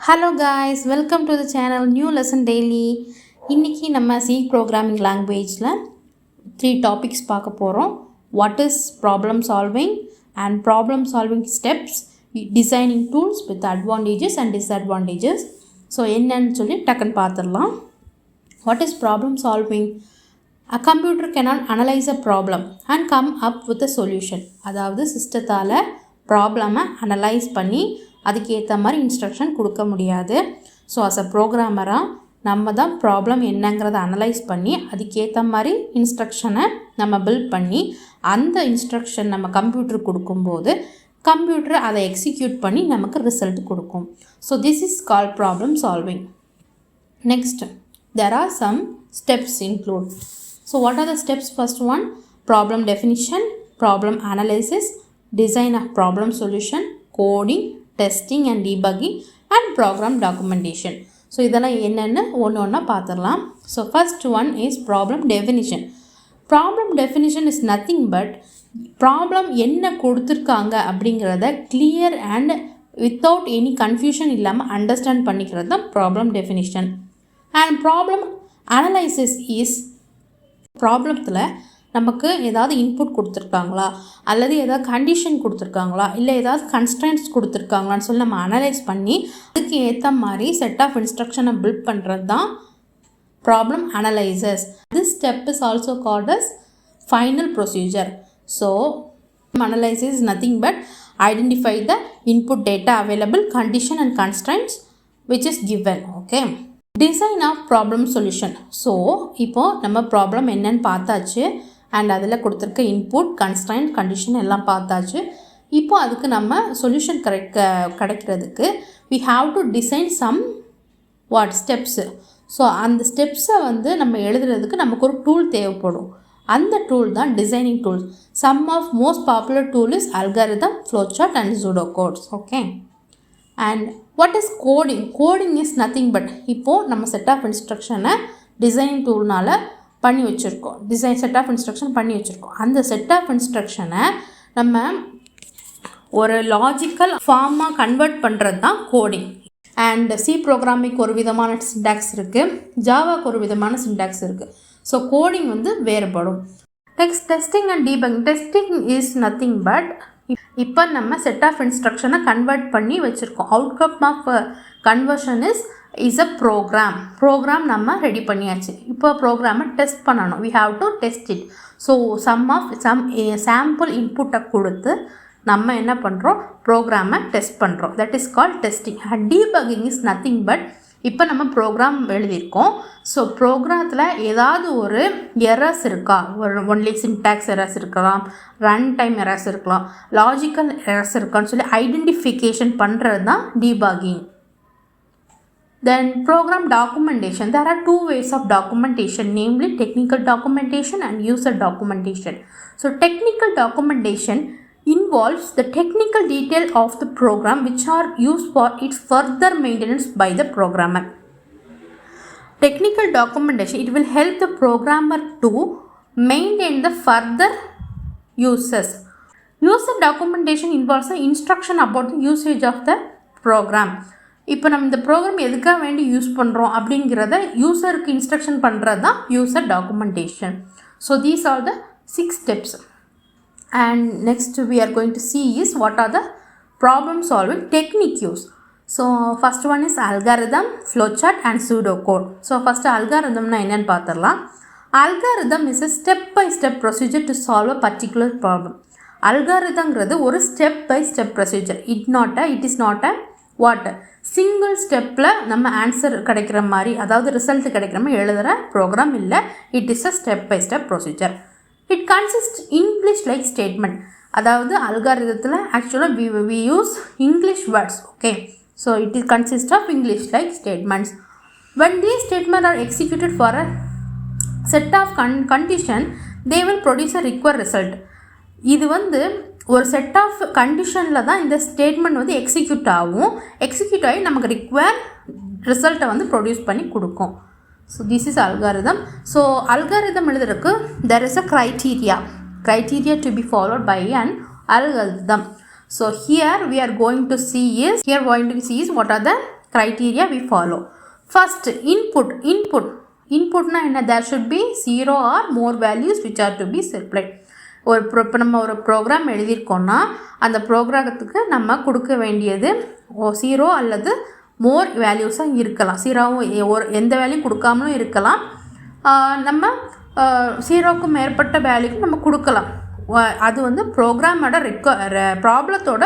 Hello guys, welcome to the channel New Lesson Daily. இன்னைக்கு நம்ம C programming languageல 3 topics பார்க்க போறோம். What is problem solving and problem solving steps, designing tools with advantages and disadvantages. So என்னன்னு சொல்லி டக்குன்னு பார்த்துடலாம். What is problem solving? A computer cannot analyze a problem and come up with a solution. அதாவது சிஸ்டத்தால் ப்ராப்ளமை analyse பண்ணி அதுக்கு ஏற்ற மாதிரி instruction கொடுக்க முடியாது. ஸோ அஸ் அ ப்ரோக்ராமராக நம்ம தான் ப்ராப்ளம் என்னங்கிறத அனலைஸ் பண்ணி அதுக்கேற்ற மாதிரி இன்ஸ்ட்ரக்ஷனை நம்ம பில்ட் பண்ணி அந்த இன்ஸ்ட்ரக்ஷன் நம்ம கம்ப்யூட்டருக்கு கொடுக்கும்போது கம்ப்யூட்டர் அதை எக்ஸிக்யூட் பண்ணி நமக்கு ரிசல்ட் கொடுக்கும். So this is called problem solving. Next, there are some steps include. So what are the steps? First one, problem definition, problem analysis, design of problem solution, coding, testing and debugging and program documentation. So இதெல்லாம் என்னென்னு ஒன்று பார்த்துடலாம். So first one is problem definition. Problem definition is nothing but problem என்ன கொடுத்துருக்காங்க அப்படிங்கிறத clear and without any confusion இல்லாமல் understand பண்ணிக்கிறது தான் problem definition. And problem analysis is ப்ராப்ளத்தில் நமக்கு ஏதாவது இன்புட் கொடுத்துருக்காங்களா அல்லது ஏதாவது கண்டிஷன் கொடுத்துருக்காங்களா இல்லை ஏதாவது கன்ஸ்ட்ரெயின்ட்ஸ் கொடுத்துருக்காங்களான்னு சொல்லி நம்ம அனலைஸ் பண்ணி அதுக்கு ஏற்ற மாதிரி செட் ஆஃப் இன்ஸ்ட்ரக்ஷனை பில்ட் பண்ணுறது தான் problem analysis. This step is also called as final procedure. So analysis is nothing but identify the input data available, condition and constraints which is given. Okay. Design of problem solution. So இப்போது நம்ம problem என்னன்னு பார்த்தாச்சு and அதில் கொடுத்துருக்க input, constraint, condition எல்லாம் பார்த்தாச்சு. இப்போ அதுக்கு நம்ம சொல்யூஷன் கிடைக்கிறதுக்கு we have to design some steps. So அந்த ஸ்டெப்ஸை நம்ம எழுதுறதுக்கு நமக்கு ஒரு டூல் தேவைப்படும். அந்த டூல் தான் designing tools. Some of most popular tool is algorithm, flowchart and pseudo codes. Okay. And what is coding? Coding is nothing but இப்போது நம்ம செட் ஆஃப் இன்ஸ்ட்ரக்ஷனை டிசைனிங் டூல்னால் பண்ணி வச்சுருக்கோம். செட் ஆஃப் இன்ஸ்ட்ரக்ஷன் பண்ணி வச்சுருக்கோம். அந்த செட் ஆஃப் இன்ஸ்ட்ரக்ஷனை நம்ம ஒரு லாஜிக்கல் ஃபார்மாக கன்வெர்ட் பண்ணுறது தான் கோடிங். அண்ட் சி ப்ரோக்ராமிங்க்கு ஒரு விதமான சின்டாக்ஸ் இருக்குது, ஜாவாக்கு ஒரு விதமான சின்டாக்ஸ் இருக்குது. ஸோ கோடிங் வேறுபடும். Next, testing and debugging. Testing is nothing but இப்போ நம்ம செட் ஆஃப் இன்ஸ்ட்ரக்ஷனை கன்வெர்ட் பண்ணி வச்சுருக்கோம். Outcome of conversion is a program நம்ம ரெடி பண்ணியாச்சு. இப்போ ப்ரோக்ராமை டெஸ்ட் பண்ணணும். We have to test it. So some sample இன்புட்டை கொடுத்து நம்ம என்ன பண்ணுறோம், ப்ரோக்ராமை டெஸ்ட் பண்ணுறோம். That is called testing. And debugging is nothing but இப்போ நம்ம ப்ரோக்ராம் எழுதியிருக்கோம். ஸோ ப்ரோக்ராத்தில் ஏதாவது ஒரு எரர்ஸ் இருக்கா, ஒன்லி சின்டாக்ஸ் எரர்ஸ் இருக்கலாம், ரன் டைம் எரர்ஸ் இருக்கலாம், லாஜிக்கல் எரர்ஸ் இருக்கான்னு சொல்லி ஐடென்டிஃபிகேஷன் பண்ணுறது தான் debugging. Then program documentation. There are two ways of documentation, namely technical documentation and user documentation. So technical documentation involves the technical detail of the program which are used for its further maintenance by the programmer. Technical documentation, it will help the programmer to maintain the further uses. User documentation involves the instruction about the usage of the program. இப்போ நம்ம இந்த program எதுக்காக வேண்டி use பண்ணுறோம் அப்படிங்கிறத யூசருக்கு instruction பண்ணுறது தான் user documentation. So these are the 6 steps. And next we are going to see is what are the problem solving technique use. So first one is algorithm, flowchart and pseudo code. So first algorithm na enna paathalam. Algorithm is a step by step procedure to solve a particular problem. Algorithm ங்கிறது ஒரு step by step procedure. It is not a single ஸ்டெப்பில் நம்ம answer கிடைக்கிற மாதிரி, அதாவது result கிடைக்கிற மாதிரி எழுதுகிற ப்ரோக்ராம் இல்லை. It is a step by step procedure. It consist English like statement. அதாவது அல்காரிதத்தில் ஆக்சுவலாக we use English words. Okay. So it is consist of English like statements. when these statements are executed for a set of condition, they will produce a required result. இது ஒரு set of கண்டிஷனில் தான் இந்த statement execute ஆகி நமக்கு require ரிசல்ட்டை produce பண்ணி கொடுக்கும். So this is algorithm. So algorithm எழுதுறதுக்கு there is a criteria to be followed by an algorithm. So here we are going to see is what are the criteria we follow. First, input na enna, there should be 0 or more values which are to be supplied. இப்போ நம்ம ஒரு program எழுதியிருக்கோன்னா அந்த ப்ரோக்ராமத்துக்கு நம்ம கொடுக்க வேண்டியது 0 அல்லது மோர் வேல்யூஸாக இருக்கலாம். 0வும் எந்த வேல்யூயும் கொடுக்காமலும் இருக்கலாம். நம்ம 0க்கு மேற்பட்ட வேல்யூக்கு நம்ம கொடுக்கலாம். அது வந்து ப்ரோக்ராமோட ப்ராப்ளத்தோட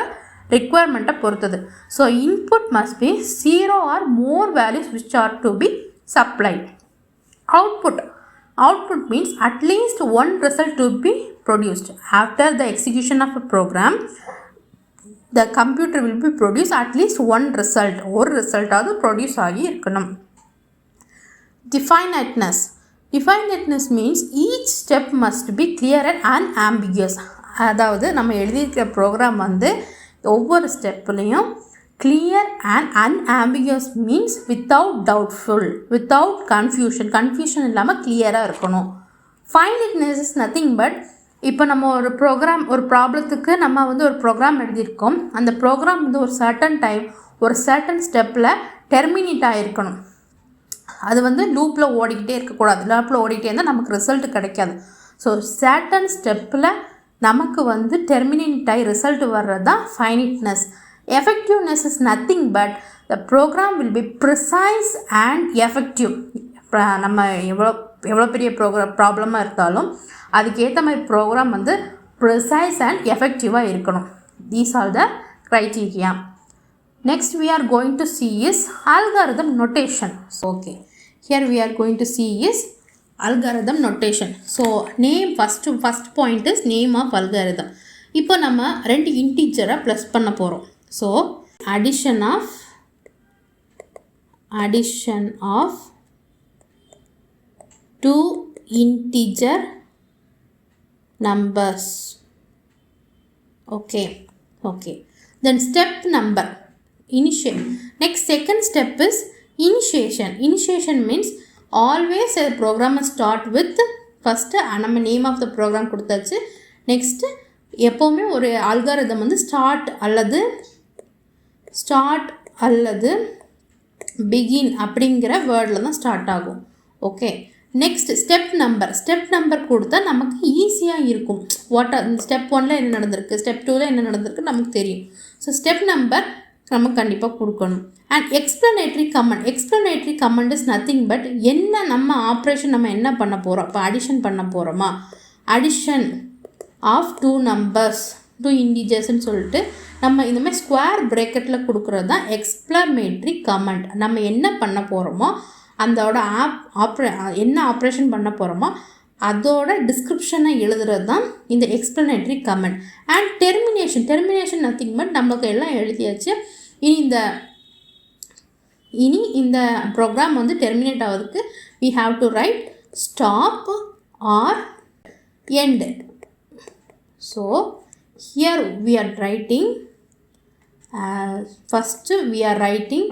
requirement பொறுத்தது. So input must be 0 or more values which are to be supplied. Output means at least one result to be produced. After the execution of a program, the computer will be produce at least one result. ஒரு ரிசல்ட்டாவது produce ஆகி இருக்கணும். Definiteness means each step must be clear and unambiguous. அதாவது நம்ம எழுதியிருக்கிற program வந்து ஒவ்வொரு ஸ்டெப்லேயும் clear and unambiguous means without doubtful, without confusion இல்லாமல் கிளியராக இருக்கணும். Finiteness is nothing but இப்போ நம்ம ஒரு ப்ராப்ளத்துக்கு நம்ம வந்து ஒரு ப்ரோக்ராம் எழுதியிருக்கோம். அந்த ப்ரோக்ராம் வந்து ஒரு சர்டன் டைம் ஒரு சர்டன் ஸ்டெப்பில் டெர்மினேட் ஆகிருக்கணும். அது வந்து லூப்பில் ஓடிக்கிட்டே இருக்கக்கூடாது. லூப்பில் ஓடிக்கிட்டே இருந்தால் நமக்கு ரிசல்ட் கிடைக்காது. ஸோ சர்டன் ஸ்டெப்பில் நமக்கு வந்து டெர்மினேட் ஆகி ரிசல்ட் வர்றது தான் ஃபைனிட்னஸ். Effectiveness is nothing but the program will be precise and effective. நம்ம எவ்வளோ பெரிய ப்ராப்ளமாக இருந்தாலும் அதுக்கேற்ற மாதிரி ப்ரோக்ராம் வந்து ப்ரிசைஸ் அண்ட் எஃபெக்டிவாக இருக்கணும். These are the criteria. Next we are going to see is algorithm notation. Okay, here we are going to see is algorithm notation. So name first point is name of algorithm. இப்போ நம்ம 2 இன்டிஜரை plus பண்ண போகிறோம். So addition of 2 integer numbers. Okay. Then step number initial. Next second step is initiation means always a program start with first நம்ம name of the program கொடுத்தாச்சு. next எப்போவுமே ஒரு algorithm வந்து start அல்லது பிகின் அப்படிங்கிற வேர்டில் தான் ஸ்டார்ட் ஆகும். ஓகே, நெக்ஸ்ட் ஸ்டெப் நம்பர் கொடுத்தா நமக்கு ஈஸியாக இருக்கும். ஸ்டெப் 1ல் என்ன நடந்திருக்கு, ஸ்டெப் 2ல் என்ன நடந்திருக்கு நமக்கு தெரியும். ஸோ ஸ்டெப் நம்பர் நம்ம கண்டிப்பாக கொடுக்கணும். And explanatory comment is nothing but என்ன நம்ம ஆப்ரேஷன் நம்ம என்ன பண்ண போகிறோம். இப்போ அடிஷன் பண்ண போகிறோமா, அடிஷன் ஆஃப் 2 numbers 2 integers சொல்லிட்டு நம்ம இந்த மாதிரி ஸ்கொயர் ப்ரேக்கெட்டில் கொடுக்குறது தான் எக்ஸ்ப்ளனேட்ரி கமெண்ட். நம்ம என்ன பண்ண போகிறோமோ அதோட என்ன ஆப்ரேஷன் பண்ண போகிறோமோ அதோட டிஸ்கிரிப்ஷனை எழுதுறது தான் இந்த explanatory comment. And termination nothing but நமக்கு எல்லாம் எழுதியாச்சு. இனி இந்த ப்ரோக்ராம் வந்து டெர்மினேட் ஆகிறதுக்கு we have to write stop or end. So here we are writing first we are writing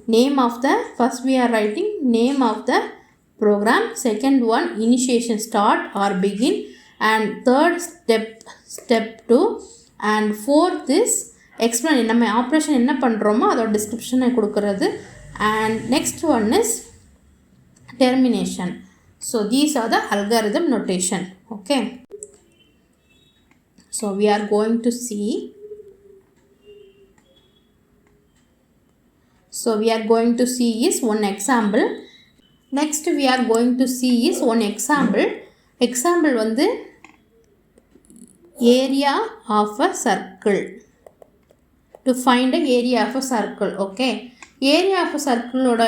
name of the program, second one initiation start or begin, and third step 2, and fourth is explain நம்ம operation என்ன பண்ணுறோமோ அதோட டிஸ்கிரிப்ஷனை கொடுக்கறது, and next one is termination. So these are the algorithm notation. Okay, so we are going to see is one example. Next we are going to see is one example வந்து area of a circle. To find the area of a circle. Okay, area of a circle ஓட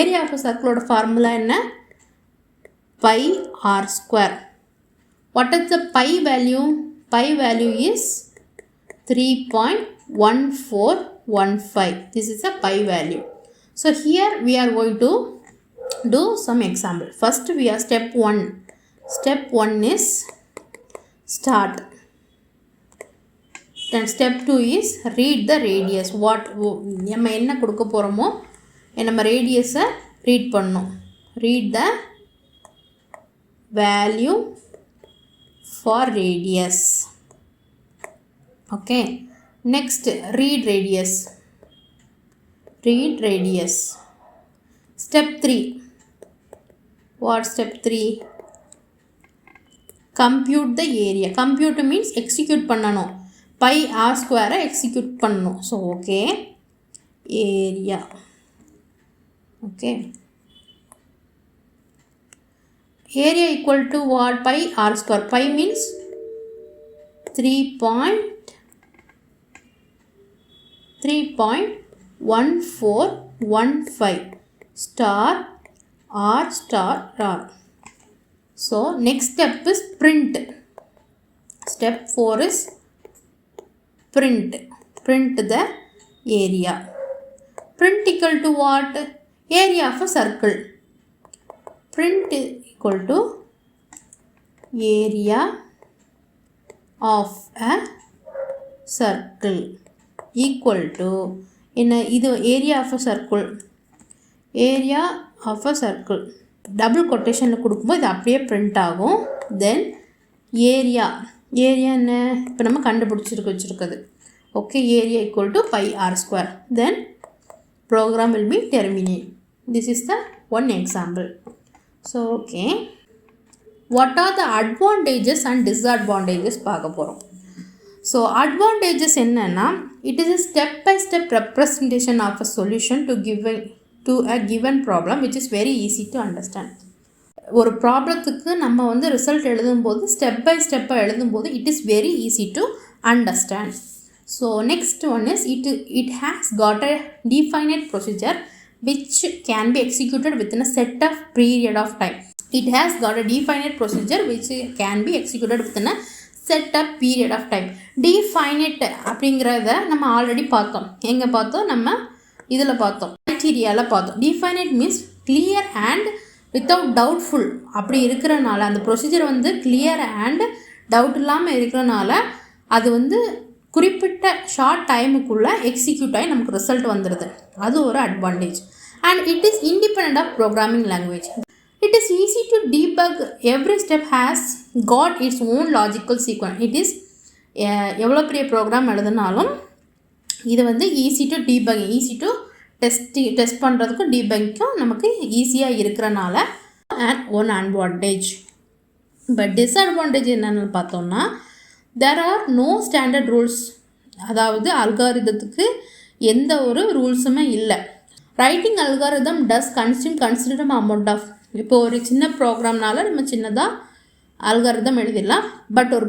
area of a circle ஓட formula என்ன, pi r square. What is the pi value? Pi value is 3.1415. This is a pi value. So here we are going to do some example. First we are step 1. Step 1 is start. Then step 2 is read the radius. நம்ம என்ன கொடுக்க போகிறோமோ நம்ம ரேடியஸை read பண்ணணும். Read the value for radius. Okay, next read radius. read radius. Step 3. What step 3? Compute the area. Compute means execute பண்ணணும். Pi r square execute பண்ணணும். So okay, area. Okay, area equal to what? Pi r square. Pi means 3.1415 star r star r. So next step is print. Step 4 is print. Print the area. Print equal to what? Area of a circle. Print equal to area of a circle equal to இது area of a circle. Area of a circle double கொட்டேஷனில் கொடுக்கும்போது இது அப்படியே print ஆகும். தென் area என்ன இப்போ நம்ம வச்சுருக்குது. Okay, area equal to pi r square. Then program will be terminate. This is the one example. So okay, what are the advantages and disadvantages பார்க்க போகிறோம். ஸோ அட்வான்டேஜஸ் என்னென்னா, it is a step by step representation of a solution to a given problem which is very easy to understand. ஒரு ப்ராப்ளத்துக்கு நம்ம result எழுதும்போது step by ஸ்டெப்பாக எழுதும்போது it is very easy to understand. So next one is it has got a definite procedure which can be executed within a set of period of time. It has got a definite procedure which can be executed within a set of period of time. Definite அப்படிங்கிறத நம்ம already பார்த்தோம். எங்கே பார்த்தோம்? நம்ம இதில் பார்த்தோம், க்ரைட்டீரியாவில் பார்த்தோம். Definite means clear and without doubtful அப்படி இருக்கிறனால, அந்த ப்ரொசீஜர் clear and டவுட் இல்லாமல் இருக்கிறனால அது குறிப்பிட்ட ஷார்ட் டைமுக்குள்ளே எக்ஸிக்யூட் ஆகி நமக்கு ரிசல்ட் வந்துடுது. அது ஒரு advantage. And it is independent of programming language. It is easy to debug. Every step has got its own logical sequence. It is எவ்வளோ பெரிய ப்ரோக்ராம் எழுதினாலும் இது easy to debug, easy to test பண்ணுறதுக்கும் டீபங்க்கும் நமக்கு ஈஸியாக இருக்கிறனால and one advantage. But disadvantage என்னென்னு பார்த்தோம்னா, there are no standard rules. அதாவது அல்காரிதத்துக்கு எந்த ஒரு ரூல்ஸுமே இல்லை. Writing algorithm does consume considerable amount of, இப்போ ஒரு சின்ன ப்ரோக்ராம்னால நம்ம சின்னதாக அல்காரிதம் எழுதிடலாம். பட் ஒரு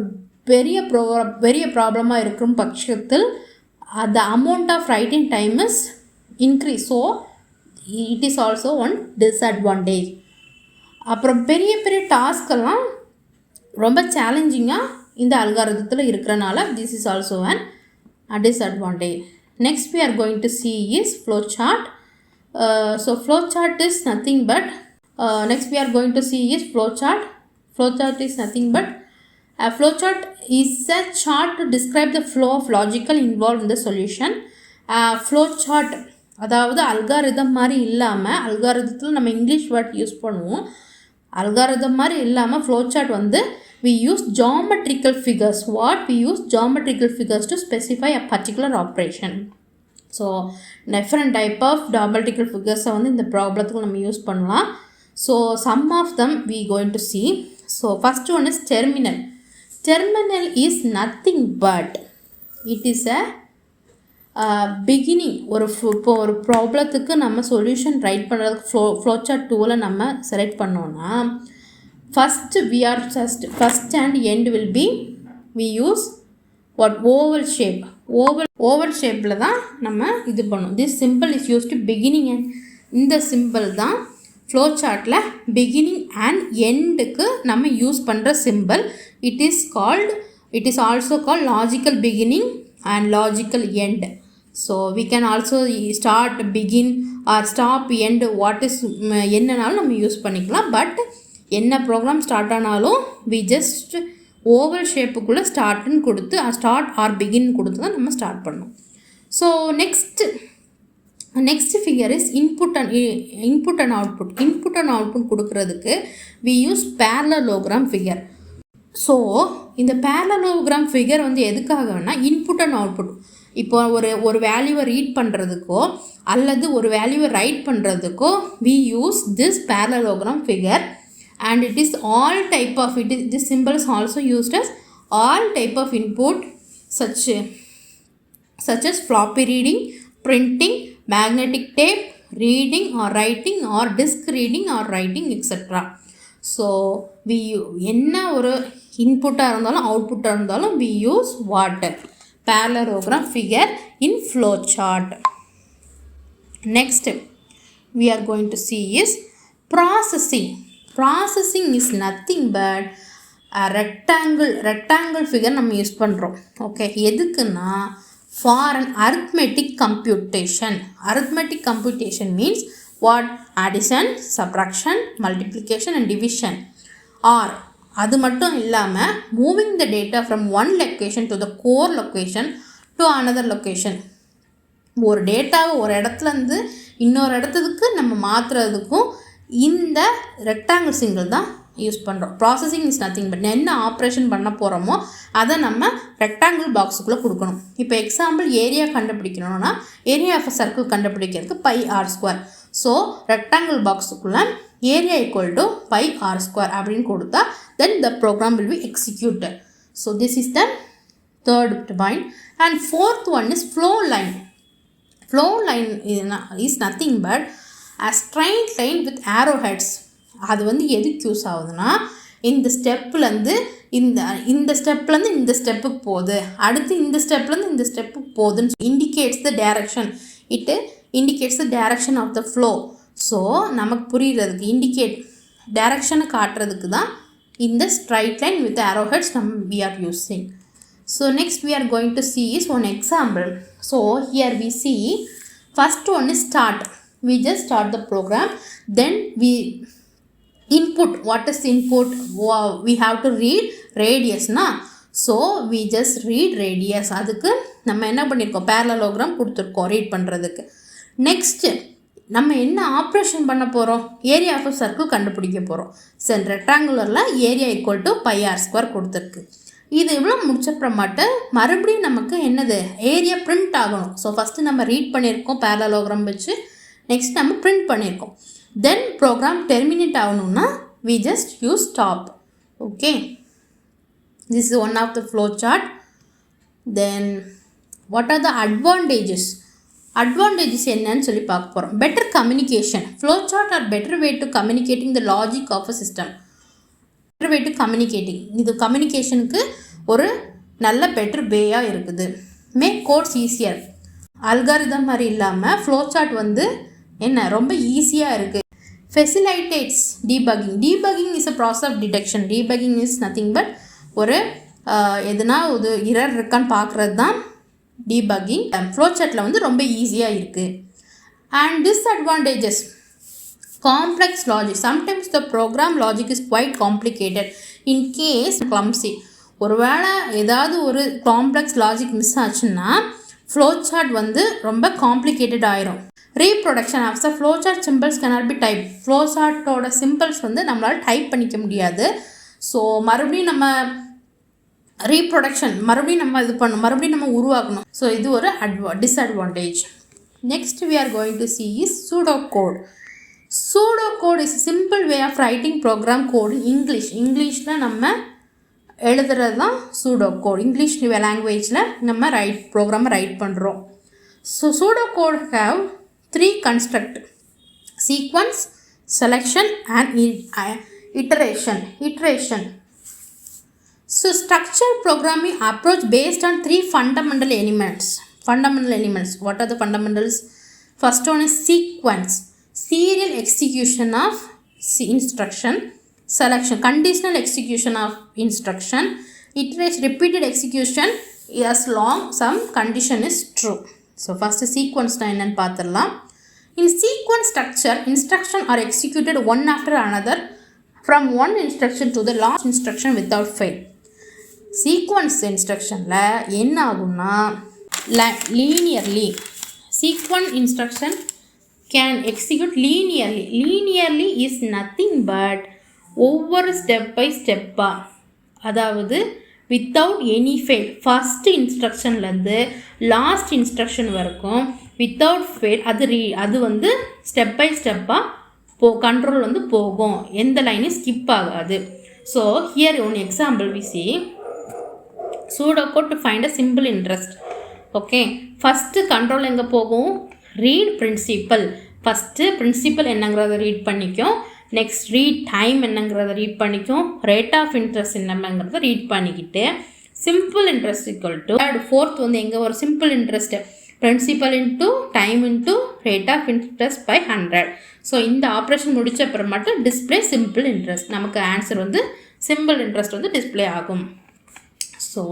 பெரிய ப்ராப்ளமாக இருக்கும் பட்சத்தில் the amount of writing time is increase. So it is also one disadvantage. அப்புறம் பெரிய டாஸ்கெல்லாம் ரொம்ப சேலஞ்சிங்காக இந்த அல்காரிதத்தில் இருக்கிறனால this is also an disadvantage. Next we are going to see is flowchart. So flowchart is nothing but next we are going to see is flowchart. Flowchart is nothing but a flowchart is a chart to describe the flow of logical involved in the solution. Flowchart அதாவது algorithm மாதிரி இல்லாமல், அல்காரிதத்தில் நம்ம English word use பண்ணுவோம், algorithm மாதிரி இல்லாமல் flowchart we use geometrical figures. What we use geometrical figures to specify a particular operation. So different type of geometrical figures இந்த ப்ராப்ளத்துக்கு நம்ம use பண்ணலாம். So some of them we going to see. So first one is terminal. Terminal is nothing but it is a beginning. இப்போ ஒரு ப்ராப்ளத்துக்கு நம்ம solution right பண்ணுறதுக்கு flowchart டூலை நம்ம select பண்ணோன்னா, first and end will be we use what oval shape. Oval shapeல தான் நம்ம இது பண்ணும். This symbol is used to beginning and இந்த symbol தான் flowchartல beginning and endக்கு நம்ம யூஸ் பண்ணுற symbol. It is also called logical beginning and logical end. So we can also start, begin or stop, end, what is என்னனாலும் நம்ம use பண்ணிக்கலாம். But என்ன program start ஆனாலும் we just oval ஷேப்புக்குள்ளே ஸ்டார்ட்னு கொடுத்து start R begin கொடுத்து தான் நம்ம start பண்ணோம். So next figure is input and output. Input and output கொடுக்கறதுக்கு we use parallelogram figure. So இந்த parallelogram figure எதுக்காகனா இன்புட் அண்ட் அவுட்புட் இப்போ ஒரு வேல்யூவை ரீட் பண்ணுறதுக்கோ அல்லது ஒரு வேல்யூவை ரைட் பண்ணுறதுக்கோ we use this parallelogram figure and it is all type of this symbol is also used as all type of input such as floppy reading, printing, magnetic tape, reading or writing or disk reading or writing etc. So we என்ன ஒரு இன்புட்டாக இருந்தாலும் அவுட்புட்டாக இருந்தாலும் we use what? Parallelogram figure in flowchart. Next we are going to see is processing. Processing is nothing but a rectangle figure நம்ம use பண்ணுறோம். Okay, எதுக்குன்னா for an arithmetic computation. Arithmetic computation means what? Addition, subtraction, multiplication and division. Or அது மட்டும் இல்லாமல் moving the data from one location to the core location to another location. ஒரு டேட்டாவை ஒரு இடத்துலேருந்து இன்னொரு இடத்துக்கு நம்ம மாற்றுறதுக்கும் இந்த ரெக்டாங்கிள் சிங்கிள் தான் யூஸ் பண்ணுறோம். ப்ராசஸிங் இஸ் நத்திங் பட் என்ன ஆப்ரேஷன் பண்ண போகிறோமோ அதை நம்ம ரெக்டாங்கிள் பாக்ஸுக்குள்ளே கொடுக்கணும். இப்போ எக்ஸாம்பிள் ஏரியா கண்டுபிடிக்கணும்னா ஏரியா ஆஃப் அ சர்க்கிள் கண்டுபிடிக்கிறதுக்கு pi r square. So rectangle பாக்ஸுக்குள்ளே area equal to pi r square அப்படின்னு கொடுத்தா then the program will be executed. So this is the third point. And fourth one is flow line. Flow line is nothing but a straight line with arrowheads. அது வந்து எதுக்கு use ஆகுதுன்னா இந்த ஸ்டெப்லேருந்து இந்த ஸ்டெப்லேருந்து இந்த ஸ்டெப்புக்கு போகுது, அடுத்து இந்த ஸ்டெப்லேருந்து இந்த ஸ்டெப்புக்கு போகுதுன்னு indicates the direction. It indicates the direction of the flow. So நமக்கு புரிகிறதுக்கு இண்டிகேட் டைரக்ஷனை காட்டுறதுக்கு தான் இந்த straight line with arrowheads we are using. So next we are going to see is one example. So here we see first one is start. We just start the program, then we input. What is input? We have to read radius na. So we just read radius. அதுக்கு நம்ம என்ன பண்ணியிருக்கோம், parallelogram கொடுத்துருக்கோம் read பண்ணுறதுக்கு. Next நம்ம என்ன operation பண்ண போகிறோம், ஏரியா ஆஃப் சர்க்கிள் கண்டுபிடிக்க போகிறோம். சரி, ரெக்டாங்குலரில் area equal to pi r square கொடுத்துருக்கு. இது இவ்வளோ முடிச்சப்புறமாட்டு மறுபடியும் நமக்கு என்னது, ஏரியா பிரிண்ட் ஆகணும். ஸோ ஃபஸ்ட்டு நம்ம ரீட் பண்ணியிருக்கோம் parallelogram வச்சு, நெக்ஸ்ட் நம்ம பிரிண்ட் பண்ணியிருக்கோம். தென் ப்ரோக்ராம் டெர்மினேட் ஆகணும்னா we just use stop. Okay, this is one of the flow chart. Then what are the advantages? Advantages என்னன்னு சொல்லி பார்க்க போகிறோம். Better communication. Flow chart are better way to communicating the logic of a system. Better way to communicating, இது கம்யூனிகேஷனுக்கு ஒரு நல்ல better வேயாக இருக்குது. Make quotes easier. Algorithm மாதிரி இல்லாமல் ஃப்ளோ சார்ட் வந்து என்ன ரொம்ப ஈஸியாக இருக்குது. Facilitates debugging. Debugging is a process of detection. Debugging is nothing but ஒரு எதுனா ஒரு இரர் இருக்கான்னு பார்க்குறது தான் debugging. flowchartல வந்து ரொம்ப ஈஸியாக இருக்குது. and disadvantages, complex logic. sometimes the program logic is quite complicated. in case clumsy, ஒருவேளை ஏதாவது ஒரு காம்ப்ளெக்ஸ் லாஜிக் மிஸ் ஆச்சுன்னா flowchart வந்து ரொம்ப காம்ப்ளிகேட்டட் ஆயிரும். Reproduction of the flowchart symbols cannot be typed. flowchartோட சிம்பிள்ஸ் வந்து நம்மளால் டைப் பண்ணிக்க முடியாது. ஸோ மறுபடியும் நம்ம ரீப்ரொடக்ஷன் மறுபடியும் நம்ம இது பண்ணணும், மறுபடியும் நம்ம உருவாக்கணும். ஸோ இது ஒரு disadvantage. Next we are going to see is pseudo code. pseudo code is a simple way of writing program code in English. இங்கிலீஷில் நம்ம எழுதுறது தான் pseudo code. இங்கிலீஷ் லாங்குவேஜில் நம்ம ப்ரோக்ராமை ரைட் பண்ணுறோம். So pseudo code have 3 construct: sequence, selection and iteration. So structured programming approach based on 3 fundamental elements. What are the fundamentals? First one is sequence. Serial execution of instruction. Selection. Conditional execution of instruction. Iteration. Repeated execution as long some condition is true. So first sequence na enna paathalam. In sequence structure, instruction are executed one after another from one instruction to the last instruction without fail. Sequence இன்ஸ்ட்ரக்ஷனில் என்ன ஆகும்னா linearly sequence instruction can execute linearly. Linearly is nothing but ஒவ்வொரு step by ஸ்டெப்பாக, அதாவது without any fail, first இன்ஸ்ட்ரக்ஷன்லேருந்து last instruction வரைக்கும் without fail அது வந்து ஸ்டெப் பை ஸ்டெப்பாக கண்ட்ரோல் வந்து போகும், எந்த லைனும் ஸ்கிப் ஆகாது. So here one example we see pseudo code to find a simple interest. Okay, first control எங்கே போகும்? Read principal. ஃபஸ்ட்டு பிரின்சிபல் என்னங்கிறத ரீட் பண்ணிக்கும். நெக்ஸ்ட் ரீட் டைம் என்னங்கிறத ரீட் பண்ணிக்கும். ரேட் ஆஃப் இன்ட்ரெஸ்ட் என்னங்கிறத ரீட் பண்ணிக்கிட்டு simple interest equal to forth வந்து எங்கே ஒரு simple interest principal into time into rate of interest by 100. So இந்த ஆப்ரேஷன் முடித்த அப்புறம் மட்டும் டிஸ்பிளே சிம்பிள் இன்ட்ரெஸ்ட், நமக்கு ஆன்சர் வந்து சிம்பிள் இன்ட்ரெஸ்ட் வந்து டிஸ்பிளே ஆகும். So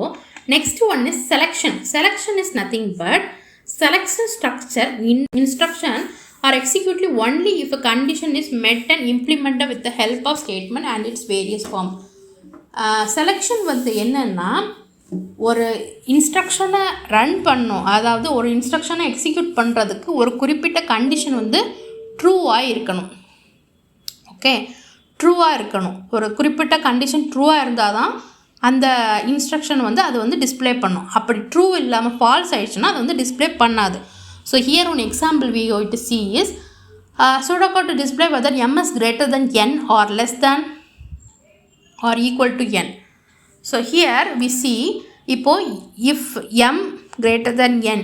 next one is selection. Selection is nothing but selection structure instruction are executed only if a condition is met and implemented with the help of statement and its various form. Selection வந்து என்னன்னா ஒரு இன்ஸ்ட்ரக்ஷனை run பண்ணும், அதாவது ஒரு இன்ஸ்ட்ரக்ஷனை execute பண்ணுறதுக்கு ஒரு குறிப்பிட்ட condition வந்து ட்ரூவாக இருக்கணும். ஓகே, ட்ரூவாக இருக்கணும். ஒரு குறிப்பிட்ட கண்டிஷன் ட்ரூவாக இருந்தால் தான் அந்த இன்ஸ்ட்ரக்ஷன் வந்து அது வந்து டிஸ்பிளே பண்ணும். அப்படி ட்ரூ இல்லாமல் ஃபால்ஸ் ஆயிடுச்சுன்னா அது வந்து டிஸ்பிளே பண்ணாது. So here one example we going to see is pseudo code to display whether m is greater than n or less than or equal to n. So here we see இப்போ if m greater than n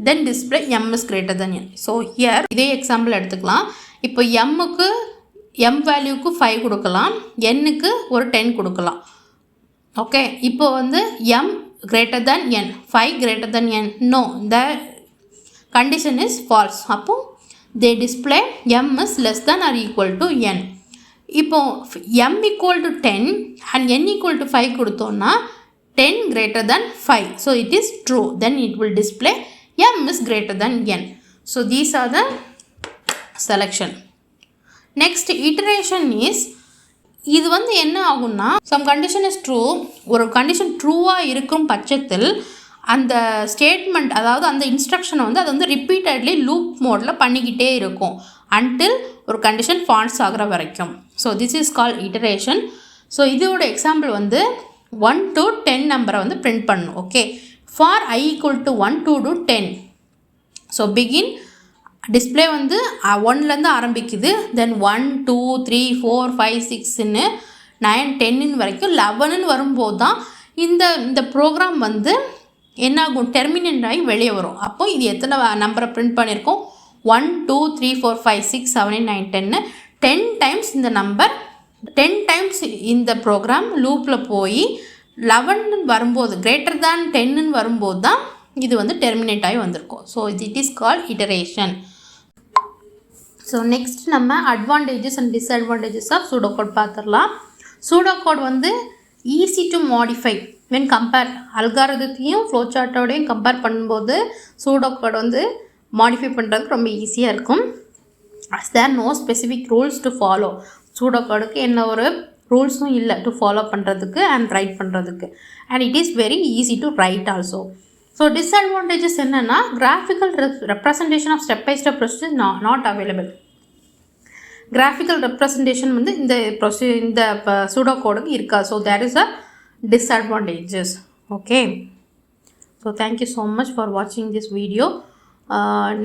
then display m is greater than n. So here இதே example எடுத்துக்கலாம். இப்போ mக்கு m வேல்யூக்கு 5 கொடுக்கலாம், nக்கு ஒரு 10 கொடுக்கலாம். Okay, இப்போ வந்து m greater than n, 5 greater than n, no, the condition is false. அப்போ they display m is less than or equal to n. இப்போ m equal to 10 and n equal to 5 கொடுத்தோன்னா 10 greater than 5, so it is true, then it will display m is greater than n. So these are the selection. Next iteration is இது வந்து என்ன ஆகும்னா some condition is true, ஒரு condition ட்ரூவாக இருக்கும் பட்சத்தில் அந்த statement, அதாவது அந்த இன்ஸ்ட்ரக்ஷனை வந்து அது வந்து ரிப்பீட்டட்லி லூப் மோடில் பண்ணிக்கிட்டே இருக்கும் அன்டில் ஒரு கண்டிஷன் ஃபால்ஸ் ஆகிற வரைக்கும். So this is called iteration. So இதோட எக்ஸாம்பிள் வந்து 1 to 10 நம்பரை வந்து பிரிண்ட் பண்ணணும். Okay, for i equal to 1 to 10. So begin display வந்து 1லேருந்து ஆரம்பிக்குது, தென் 1 2 3 4 5 6ன்னு 9 10 வரைக்கும் 11ன்னு வரும்போது தான் இந்த ப்ரோக்ராம் வந்து என்னாகும், டெர்மினேட் ஆகி வெளியே வரும். அப்போ இது எத்தனை நம்பரை பிரிண்ட் பண்ணியிருக்கோம்? 1 2 3 4 5 6 7 8 9 10ன்னு 10 டைம்ஸ் இந்த நம்பர் 10 டைம்ஸ் இந்த ப்ரோக்ராம் லூப்பில் போய் 11 வரும்போது கிரேட்டர் தேன் 10ன்னு வரும்போது தான் இது வந்து டெர்மினேட் ஆகி வந்திருக்கும். So it is called iteration. So next நம்ம advantages and disadvantages of pseudo code பார்த்துடலாம். சூடோ கோட் வந்து easy to modify when compare, அல்காரிதத்தையும் ஃப்ளோசார்ட்டோடையும் கம்பேர் பண்ணும்போது சூடோ கோட் வந்து மாடிஃபை பண்ணுறதுக்கு ரொம்ப ஈஸியாக இருக்கும். As there no specific rules to follow, pseudo கோடுக்கு என்ன ஒரு ரூல்ஸும் இல்லை டு ஃபாலோ பண்ணுறதுக்கு அண்ட் ரைட் பண்ணுறதுக்கு, and it is very easy to write also. So disadvantages என்னென்னா graphical representation of step by step procedure not available. Graphical representation வந்து இந்த சூடோ கோடுக்கு இருக்கா. So there is a disadvantages. Okay, so thank you so much for வாட்சிங் this video.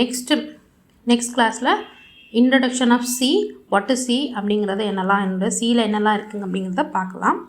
Next கிளாஸில் introduction of C, what is C அப்படிங்கிறத என்னெல்லாம், சியில் என்னெல்லாம் இருக்குங்க அப்படிங்கிறத பார்க்கலாம்.